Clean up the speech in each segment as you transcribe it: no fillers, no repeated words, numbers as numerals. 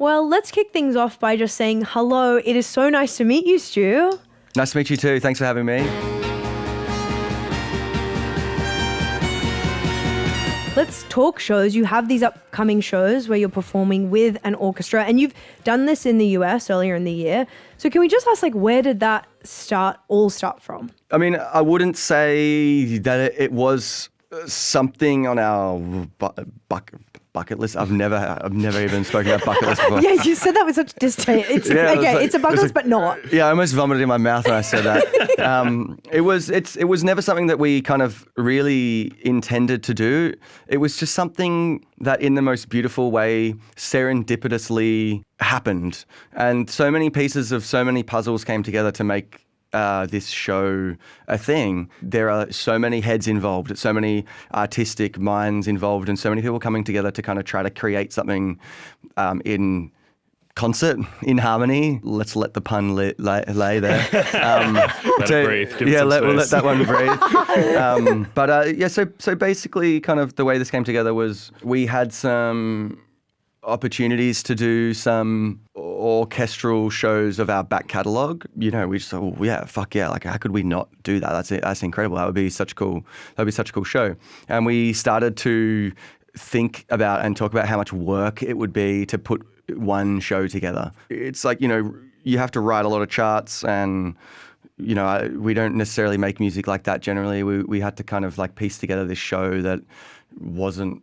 Well, let's kick things off by just saying hello. It is so nice to meet you, Stu. Nice to meet you too. Thanks for having me. Let's talk shows. You have these upcoming shows where you're performing with an orchestra, and you've done this in the US earlier in the year. So can we just ask, where did that all start from? I mean, I wouldn't say that it was something on our bucket list. I've never even spoken about bucket list before. Yeah, you said that with such disdain. It's a bucket list, but not. Yeah, I almost vomited in my mouth when I said that. It was never something that we kind of really intended to do. It was just something that, in the most beautiful way, serendipitously happened, and so many pieces of so many puzzles came together to make this show a thing. There are so many heads involved, so many artistic minds involved, and so many people coming together to kind of try to create something in concert, in harmony. Let's let the pun lay there. Let it breathe. We'll let that one breathe. So basically kind of the way this came together was we had some opportunities to do some orchestral shows of our back catalogue. We just thought, fuck yeah, how could we not do that? That's incredible. That'd be such a cool show. And we started to think about and talk about how much work it would be to put one show together. It's you have to write a lot of charts, and we don't necessarily make music like that generally. We had to kind of piece together this show that wasn't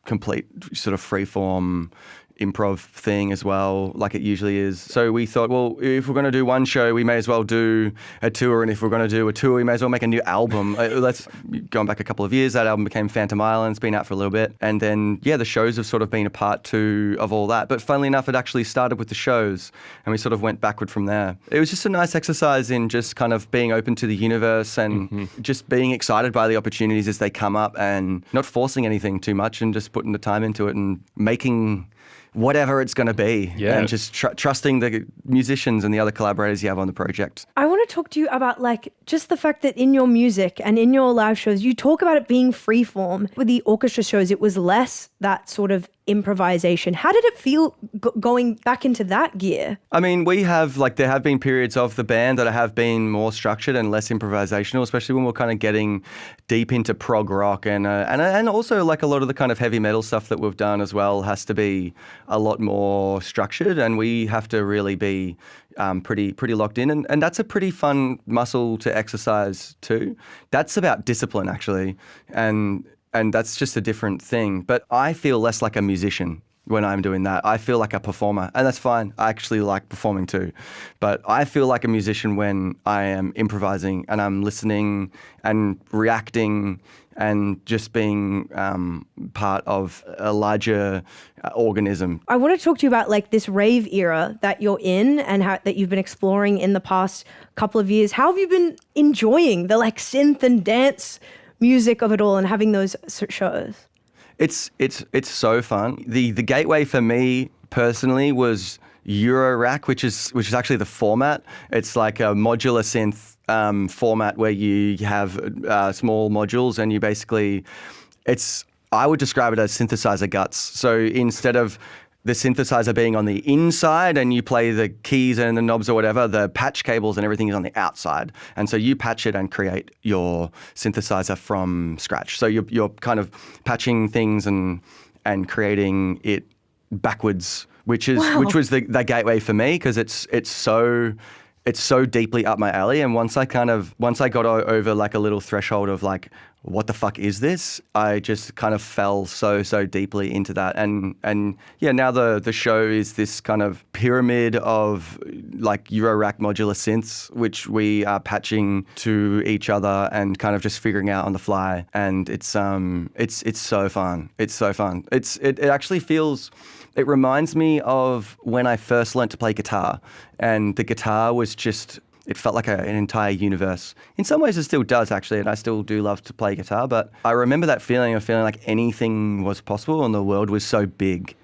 complete sort of free-form improv thing as well, like it usually is. So we thought, well, if we're going to do one show, we may as well do a tour. And if we're going to do a tour, we may as well make a new album. Going back a couple of years, that album became Phantom Island. It's been out for a little bit. And then, the shows have sort of been a part too of all that. But funnily enough, it actually started with the shows, and we sort of went backward from there. It was just a nice exercise in just kind of being open to the universe and just being excited by the opportunities as they come up, and not forcing anything too much, and just putting the time into it and making whatever it's going to be, and just trusting the musicians and the other collaborators you have on the project. I want to talk to you about just the fact that in your music and in your live shows, you talk about it being freeform. With the orchestra shows, it was less that sort of improvisation. How did it feel going back into that gear? I mean, we have there have been periods of the band that have been more structured and less improvisational, especially when we're kind of getting deep into prog rock and also a lot of the kind of heavy metal stuff that we've done as well has to be a lot more structured, and we have to really be pretty locked in, and that's a pretty fun muscle to exercise too. That's about discipline actually, and that's just a different thing. But I feel less like a musician when I'm doing that. I feel like a performer, and that's fine. I actually like performing too. But I feel like a musician when I am improvising and I'm listening and reacting and just being part of a larger organism. I want to talk to you about this rave era that you're in and that you've been exploring in the past couple of years. How have you been enjoying the synth and dance music of it all and having those shows? It's so fun. The gateway for me personally was Eurorack, which is actually the format. It's like a modular synth format where you have small modules, and you basically, I would describe it as synthesizer guts. So instead of the synthesizer being on the inside and you play the keys and the knobs or whatever, the patch cables and everything is on the outside. And so you patch it and create your synthesizer from scratch. So you're kind of patching things and creating it backwards, which was the gateway for me, because it's so deeply up my alley. And once I got over a little threshold of what the fuck is this? I just kind of fell so deeply into that. And now the show is this kind of pyramid of Eurorack modular synths, which we are patching to each other and kind of just figuring out on the fly. And it's so fun. It's so fun. It actually feels, it reminds me of when I first learnt to play guitar, and the guitar was just, it felt like an entire universe. In some ways it still does actually, and I still do love to play guitar, but I remember that feeling of feeling like anything was possible and the world was so big.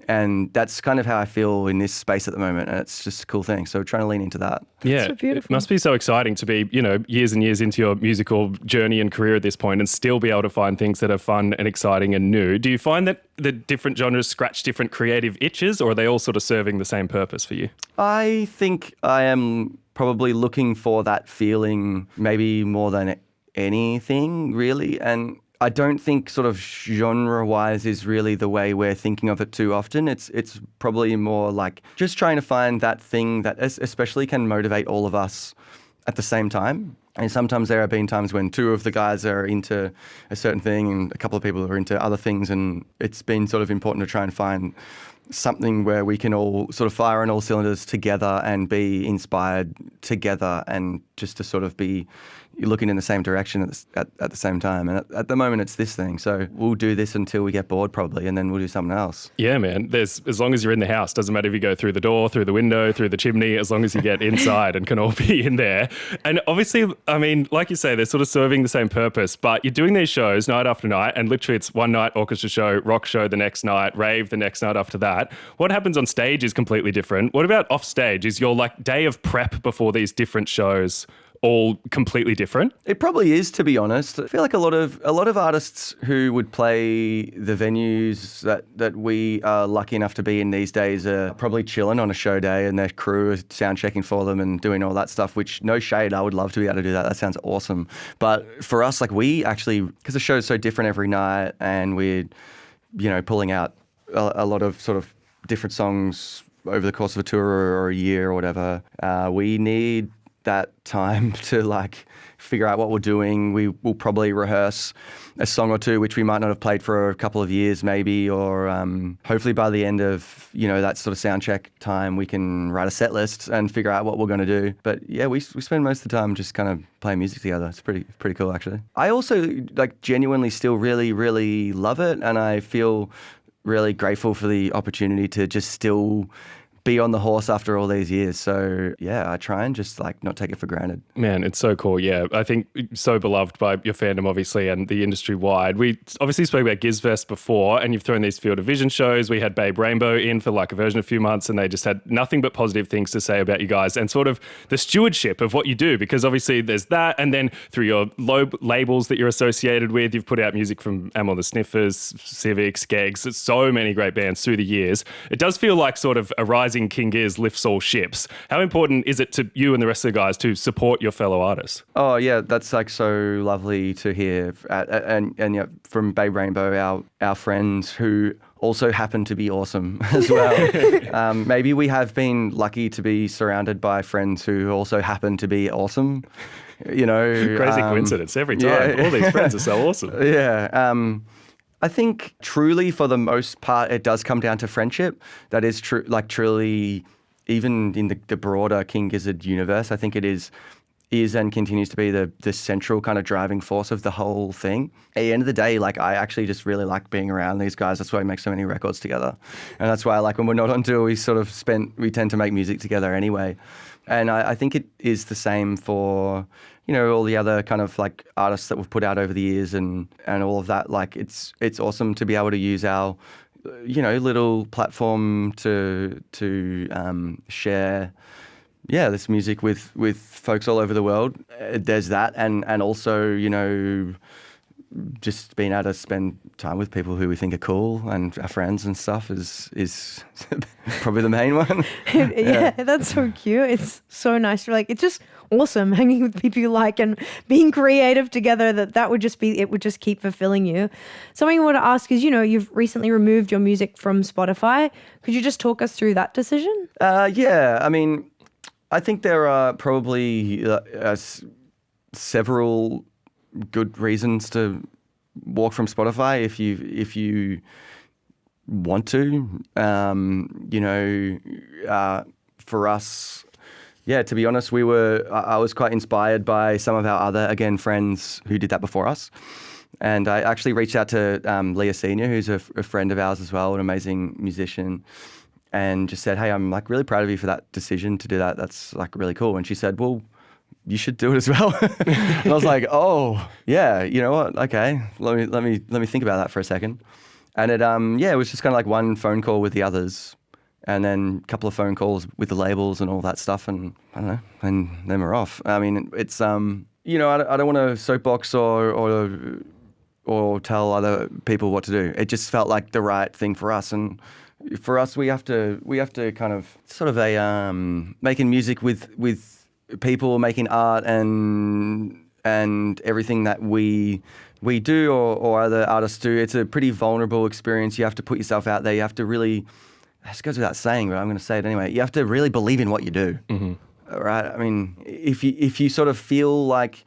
And that's kind of how I feel in this space at the moment. And it's just a cool thing. So trying to lean into that. Yeah, so beautiful. It must be so exciting to be, years and years into your musical journey and career at this point and still be able to find things that are fun and exciting and new. Do you find that the different genres scratch different creative itches, or are they all sort of serving the same purpose for you? I think I am probably looking for that feeling maybe more than anything, really. And I don't think sort of genre-wise is really the way we're thinking of it too often. It's probably more like just trying to find that thing that especially can motivate all of us at the same time. And sometimes there have been times when two of the guys are into a certain thing and a couple of people are into other things, and it's been sort of important to try and find something where we can all sort of fire on all cylinders together and be inspired together, and just to sort of be looking in the same direction at the same time. And at the moment, it's this thing. So we'll do this until we get bored probably, and then we'll do something else. Yeah, man. As long as you're in the house, doesn't matter if you go through the door, through the window, through the chimney, as long as you get inside and can all be in there. And obviously, I mean, like you say, they're sort of serving the same purpose, but you're doing these shows night after night, and literally it's one night orchestra show, rock show the next night, rave the next night after that. What happens on stage is completely different. What about off stage? Is your like day of prep before these different shows all completely different? It probably is, to be honest. I feel like a lot of artists who would play the venues that we are lucky enough to be in these days are probably chilling on a show day, and their crew is sound checking for them and doing all that stuff, which, no shade, I would love to be able to do that. That sounds awesome. But for us, like, we actually, because the show is so different every night, and we're, pulling out a lot of sort of different songs over the course of a tour or a year or whatever, we need that time to like figure out what we're doing. We will probably rehearse a song or two which we might not have played for a couple of years maybe, or hopefully by the end of that sort of sound check time we can write a set list and figure out what we're going to do. But yeah, we spend most of the time just kind of playing music together. It's pretty cool actually. I also like genuinely still really, really love it, and I feel really grateful for the opportunity to just still be on the horse after all these years. So yeah, I try and just like not take it for granted. Man, it's so cool. Yeah, I think so beloved by your fandom, obviously, and the industry wide. We obviously spoke about Gizfest before, and you've thrown these Field of Vision shows. We had Babe Rainbow in for like a version a few months, and they just had nothing but positive things to say about you guys and sort of the stewardship of what you do, because obviously there's that, and then through your labels that you're associated with, you've put out music from Amel the Sniffers, Civic, Skeggs, so many great bands through the years. It does feel like sort of a rising King Giz lifts all ships. How important is it to you and the rest of the guys to support your fellow artists? Oh yeah, that's like so lovely to hear. And yeah, from Babe Rainbow, our friends who also happen to be awesome as well. Maybe we have been lucky to be surrounded by friends who also happen to be awesome. Crazy coincidence every time. Yeah. All these friends are so awesome. Yeah. I think truly, for the most part, it does come down to friendship. That is true, like truly, even in the broader King Gizzard universe, I think it is and continues to be the central kind of driving force of the whole thing. At the end of the day, like, I actually just really like being around these guys. That's why we make so many records together. And that's why, like, when we're not on tour, we tend to make music together anyway. And I think it is the same for, all the other kind of like artists that we've put out over the years and all of that. Like, it's awesome to be able to use our, little platform to share, this music with folks all over the world. There's that, and also, just being able to spend time with people who we think are cool and our friends and stuff is probably the main one. Yeah, that's so cute. It's so nice. Like, it's just awesome hanging with people you like and being creative together. That would just be, it would just keep fulfilling you. Something I want to ask is, you've recently removed your music from Spotify. Could you just talk us through that decision? Yeah, I mean, I think there are probably several good reasons to walk from Spotify if you want to. For us, to be honest, I was quite inspired by some of our other, again, friends who did that before us. And I actually reached out to Leah Senior, who's a friend of ours as well, an amazing musician, and just said, hey, I'm like really proud of you for that decision to do that. That's like really cool. And she said, well, you should do it as well. And I was like, oh, yeah, you know what? Okay, let me think about that for a second. And it it was just kind of like one phone call with the others, and then a couple of phone calls with the labels and all that stuff, and I don't know, and then we're off. I mean, it's I don't want to soapbox or tell other people what to do. It just felt like the right thing for us, and for us, we have to kind of sort of making music with people, making art and everything that we do or other artists do. It's a pretty vulnerable experience. You have to put yourself out there. You have to really. It goes without saying, but I'm going to say it anyway. You have to really believe in what you do, right? I mean, if you sort of feel like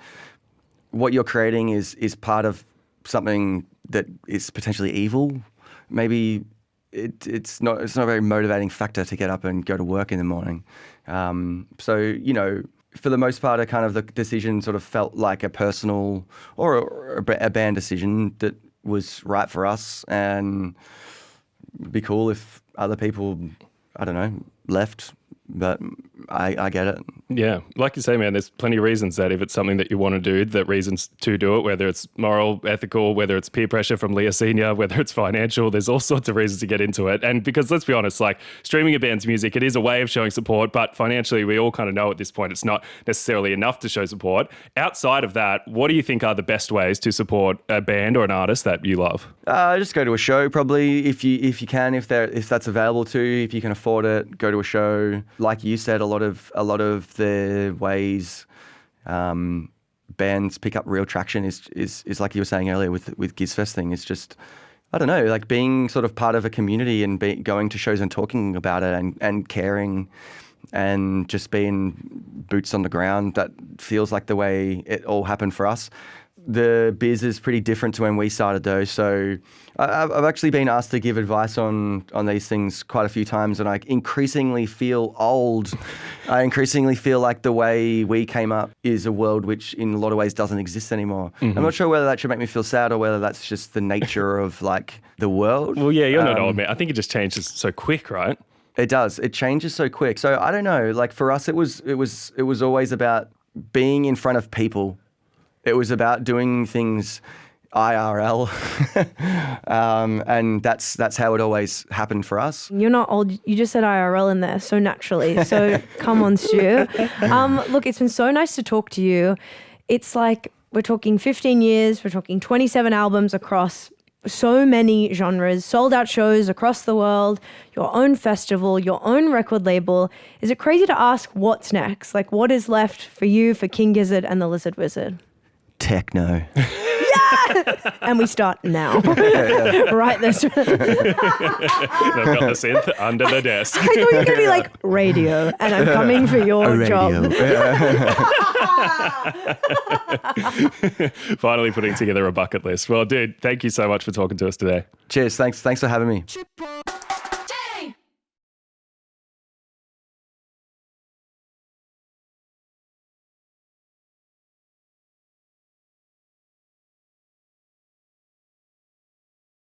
what you're creating is part of something that is potentially evil, maybe it's not a very motivating factor to get up and go to work in the morning. So for the most part, the decision sort of felt like a personal or a band decision that was right for us, and it'd be cool if other people, I don't know, left, but I get it. Yeah. Like you say, man, there's plenty of reasons that if it's something that you want to do, that reasons to do it, whether it's moral, ethical, whether it's peer pressure from Leah Senior, whether it's financial, there's all sorts of reasons to get into it. And because let's be honest, like streaming a band's music, it is a way of showing support, but financially we all kind of know at this point it's not necessarily enough to show support. Outside of that, what do you think are the best ways to support a band or an artist that you love? Just go to a show probably if you can, if that's available to you, if you can afford it, go to a show. Like you said, a lot of the ways bands pick up real traction is like you were saying earlier with Gizfest thing. It's just, I don't know, like being sort of part of a community and going to shows and talking about it and caring and just being boots on the ground. That feels like the way it all happened for us. The biz is pretty different to when we started though. So I've actually been asked to give advice on these things quite a few times, and I increasingly feel old. I increasingly feel like the way we came up is a world which in a lot of ways doesn't exist anymore. I'm not sure whether that should make me feel sad or whether that's just the nature of like the world. Well, yeah, you're not old, man. I think it just changes so quick, right? It does. It changes so quick. So I don't know, like for us, it was always about being in front of people. It was about doing things IRL, and that's how it always happened for us. You're not old. You just said IRL in there so naturally. So come on, Stu. Look, it's been so nice to talk to you. It's like we're talking 15 years. We're talking 27 albums across so many genres, sold out shows across the world, your own festival, your own record label. Is it crazy to ask what's next? Like what is left for you, for King Gizzard and the Lizard Wizard? Techno. Yeah! And we start now. Right this. They've got the synth under the desk. I thought you were going to be like radio, and I'm coming for your job. Finally putting together a bucket list. Well, dude, thank you so much for talking to us today. Cheers. Thanks for having me.